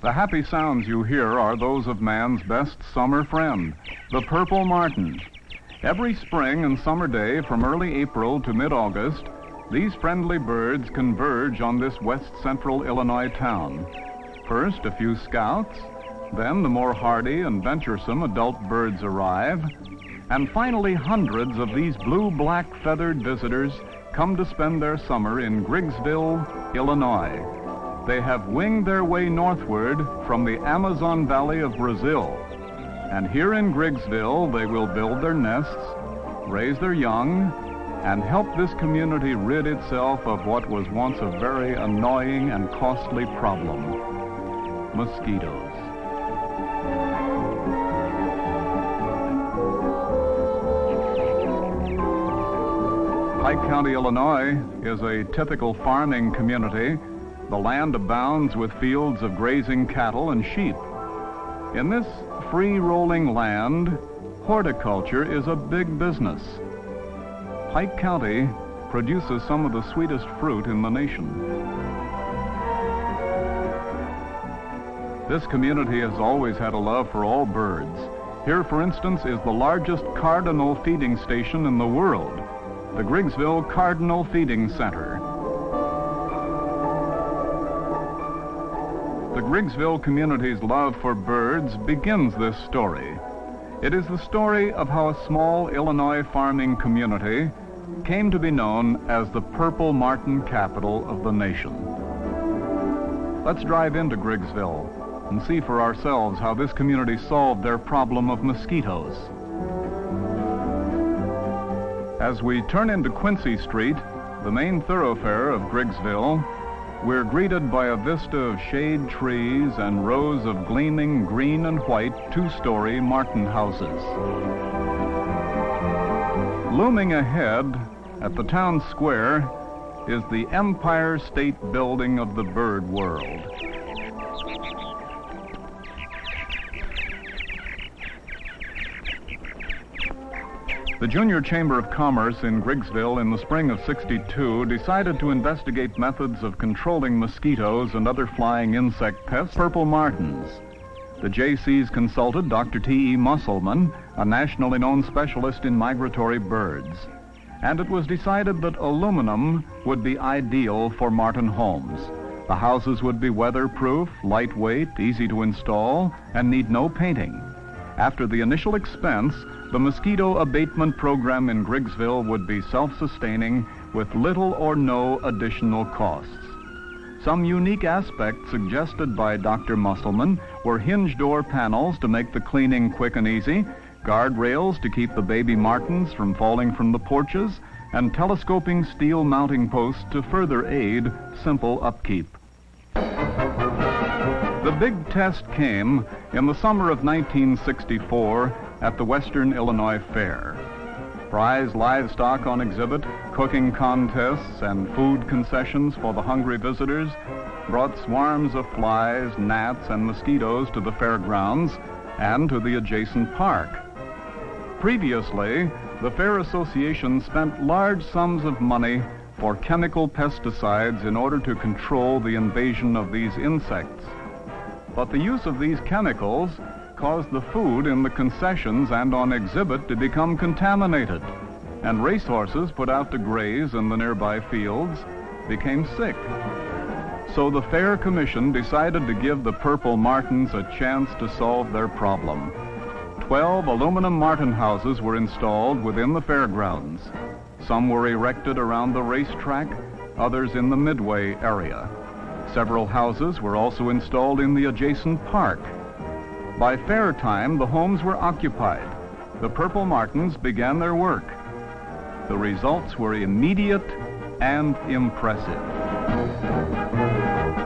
The happy sounds you hear are those of man's best summer friend, the purple martin. Every spring and summer day from early April to mid-August, these friendly birds converge on this west central Illinois town. First, a few scouts, then the more hardy and venturesome adult birds arrive, and finally hundreds of these blue-black feathered visitors come to spend their summer in Griggsville, Illinois. They have winged their way northward from the Amazon Valley of Brazil. And here in Griggsville, they will build their nests, raise their young, and help this community rid itself of what was once a very annoying and costly problem: mosquitoes. Pike County, Illinois is a typical farming community. The land abounds with fields of grazing cattle and sheep. In this free-rolling land, horticulture is a big business. Pike County produces some of the sweetest fruit in the nation. This community has always had a love for all birds. Here, for instance, is the largest cardinal feeding station in the world, the Griggsville Cardinal Feeding Center. The Griggsville community's love for birds begins this story. It is the story of how a small Illinois farming community came to be known as the purple martin capital of the nation. Let's drive into Griggsville and see for ourselves how this community solved their problem of mosquitoes. As we turn into Quincy Street, the main thoroughfare of Griggsville, we're greeted by a vista of shade trees and rows of gleaming green and white two-story martin houses. Looming ahead at the town square is the Empire State Building of the bird world. The Junior Chamber of Commerce in Griggsville in the spring of '62 decided to investigate methods of controlling mosquitoes and other flying insect pests, purple martins. The JCs consulted Dr. T.E. Musselman, a nationally known specialist in migratory birds. And it was decided that aluminum would be ideal for martin homes. The houses would be weatherproof, lightweight, easy to install, and need no painting. After the initial expense, the mosquito abatement program in Griggsville would be self-sustaining with little or no additional costs. Some unique aspects suggested by Dr. Musselman were hinge door panels to make the cleaning quick and easy, guardrails to keep the baby martins from falling from the porches, and telescoping steel mounting posts to further aid simple upkeep. The big test came in the summer of 1964 at the Western Illinois Fair. Prize livestock on exhibit, cooking contests, and food concessions for the hungry visitors brought swarms of flies, gnats, and mosquitoes to the fairgrounds and to the adjacent park. Previously, the Fair Association spent large sums of money for chemical pesticides in order to control the invasion of these insects. But the use of these chemicals caused the food in the concessions and on exhibit to become contaminated, and racehorses put out to graze in the nearby fields became sick. So the Fair Commission decided to give the purple martins a chance to solve their problem. 12 aluminum martin houses were installed within the fairgrounds. Some were erected around the racetrack, others in the Midway area. Several houses were also installed in the adjacent park. By fair time, the homes were occupied. The purple martins began their work. The results were immediate and impressive.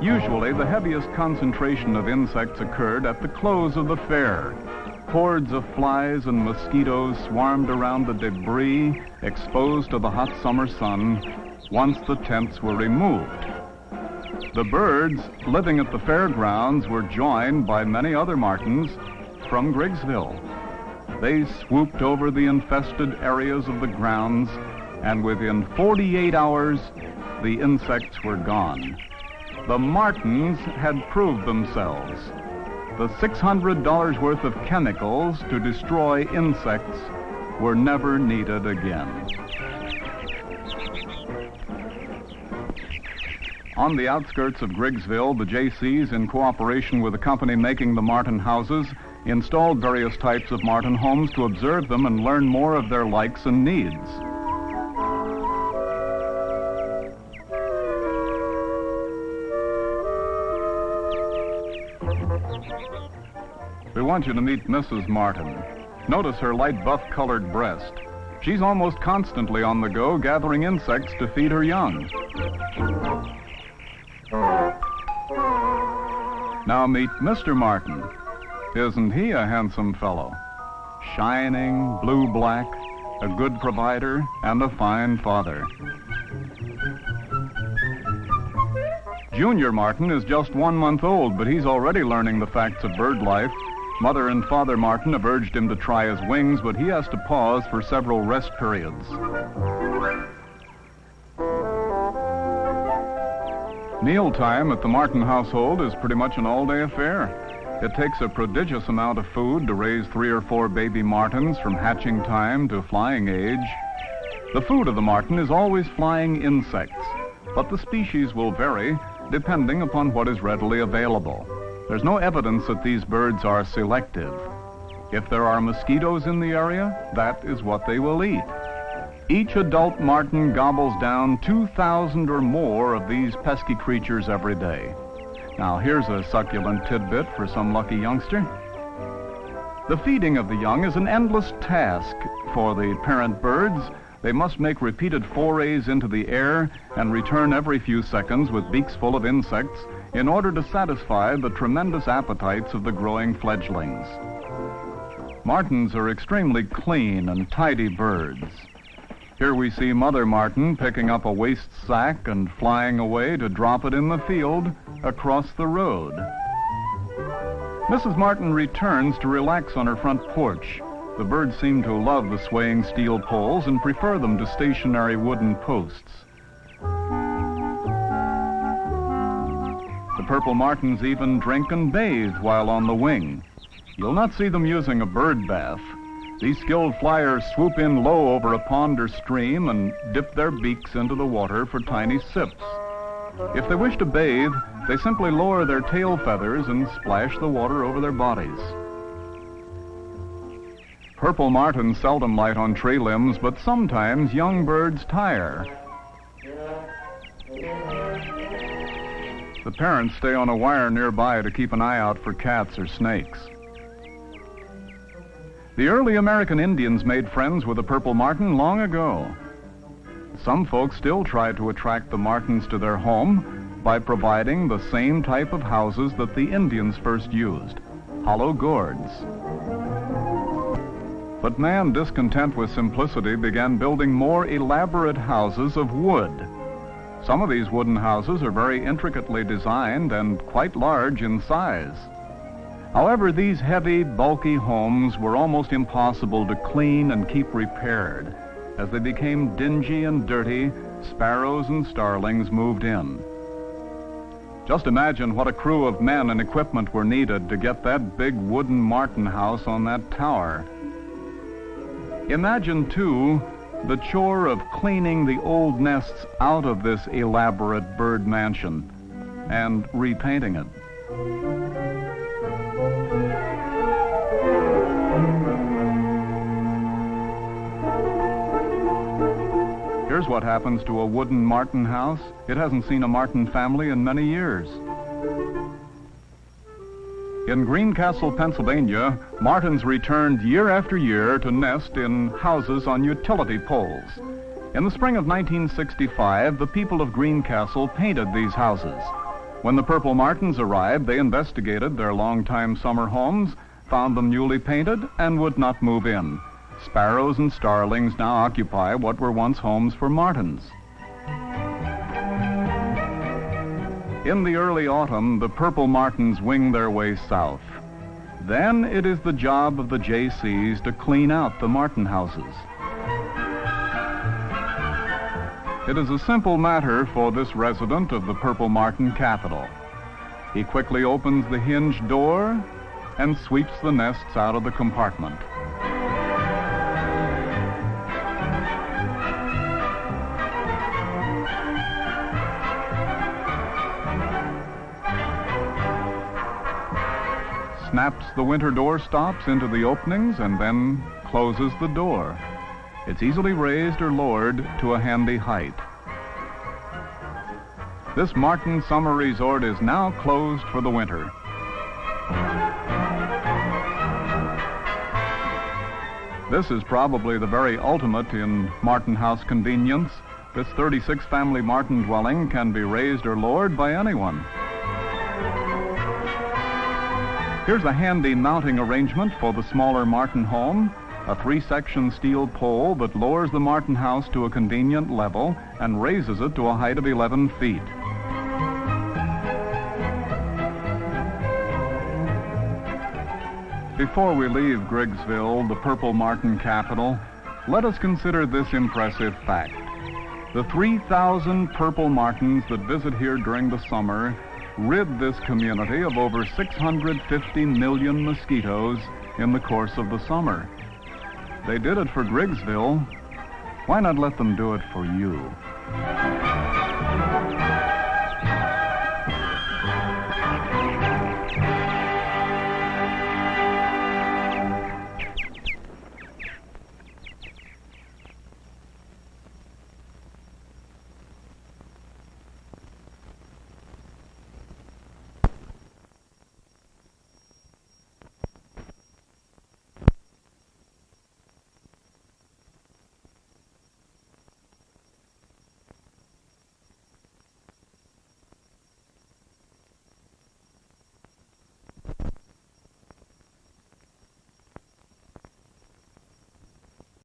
Usually, the heaviest concentration of insects occurred at the close of the fair. Hordes of flies and mosquitoes swarmed around the debris exposed to the hot summer sun once the tents were removed. The birds living at the fairgrounds were joined by many other martins from Griggsville. They swooped over the infested areas of the grounds, and within 48 hours, the insects were gone. the martins had proved themselves. The $600 worth of chemicals to destroy insects were never needed again. On the outskirts of Griggsville, the Jaycees, in cooperation with the company making the martin houses, installed various types of martin homes to observe them and learn more of their likes and needs. We want you to meet Mrs. Martin. Notice her light buff-colored breast. She's almost constantly on the go, gathering insects to feed her young. Now meet Mr. Martin. Isn't he a handsome fellow? Shining, blue-black, a good provider, and a fine father. Junior Martin is just 1 month old, but he's already learning the facts of bird life. Mother and Father Martin have urged him to try his wings, but he has to pause for several rest periods. Mealtime at the Martin household is pretty much an all-day affair. It takes a prodigious amount of food to raise 3 or 4 baby martins from hatching time to flying age. The food of the martin is always flying insects, but the species will vary depending upon what is readily available. There's no evidence that these birds are selective. If there are mosquitoes in the area, that is what they will eat. Each adult martin gobbles down 2,000 or more of these pesky creatures every day. Now, here's a succulent tidbit for some lucky youngster. The feeding of the young is an endless task for the parent birds. They must make repeated forays into the air and return every few seconds with beaks full of insects in order to satisfy the tremendous appetites of the growing fledglings. Martins are extremely clean and tidy birds. Here we see Mother Martin picking up a waste sack and flying away to drop it in the field across the road. Mrs. Martin returns to relax on her front porch. The birds seem to love the swaying steel poles and prefer them to stationary wooden posts. The purple martins even drink and bathe while on the wing. You'll not see them using a bird bath. These skilled flyers swoop in low over a pond or stream and dip their beaks into the water for tiny sips. If they wish to bathe, they simply lower their tail feathers and splash the water over their bodies. Purple martins seldom light on tree limbs, but sometimes young birds tire. The parents stay on a wire nearby to keep an eye out for cats or snakes. The early American Indians made friends with the purple martin long ago. Some folks still try to attract the martins to their home by providing the same type of houses that the Indians first used, hollow gourds. But man, discontent with simplicity, began building more elaborate houses of wood. Some of these wooden houses are very intricately designed and quite large in size. However, these heavy, bulky homes were almost impossible to clean and keep repaired. As they became dingy and dirty, sparrows and starlings moved in. Just imagine what a crew of men and equipment were needed to get that big wooden martin house on that tower. Imagine, too, the chore of cleaning the old nests out of this elaborate bird mansion and repainting it. Here's what happens to a wooden martin house. It hasn't seen a martin family in many years. In Greencastle, Pennsylvania, martins returned year after year to nest in houses on utility poles. In the spring of 1965, the people of Greencastle painted these houses. When the purple martins arrived, they investigated their longtime summer homes, found them newly painted, and would not move in. Sparrows and starlings now occupy what were once homes for martins. In the early autumn, the purple martins wing their way south. Then it is the job of the Jaycees to clean out the martin houses. It is a simple matter for this resident of the Purple Martin capital. He quickly opens the hinged door and sweeps the nests out of the compartment. Snaps the winter door stops into the openings and then closes the door. It's easily raised or lowered to a handy height. This Martin summer resort is now closed for the winter. This is probably the very ultimate in Martin House convenience. This 36-family Martin dwelling can be raised or lowered by anyone. Here's a handy mounting arrangement for the smaller Martin home, a 3-section steel pole that lowers the Martin house to a convenient level and raises it to a height of 11 feet. Before we leave Griggsville, the Purple Martin capital, let us consider this impressive fact. The 3,000 Purple Martins that visit here during the summer rid this community of over 650 million mosquitoes in the course of the summer. They did it for Griggsville. Why not let them do it for you?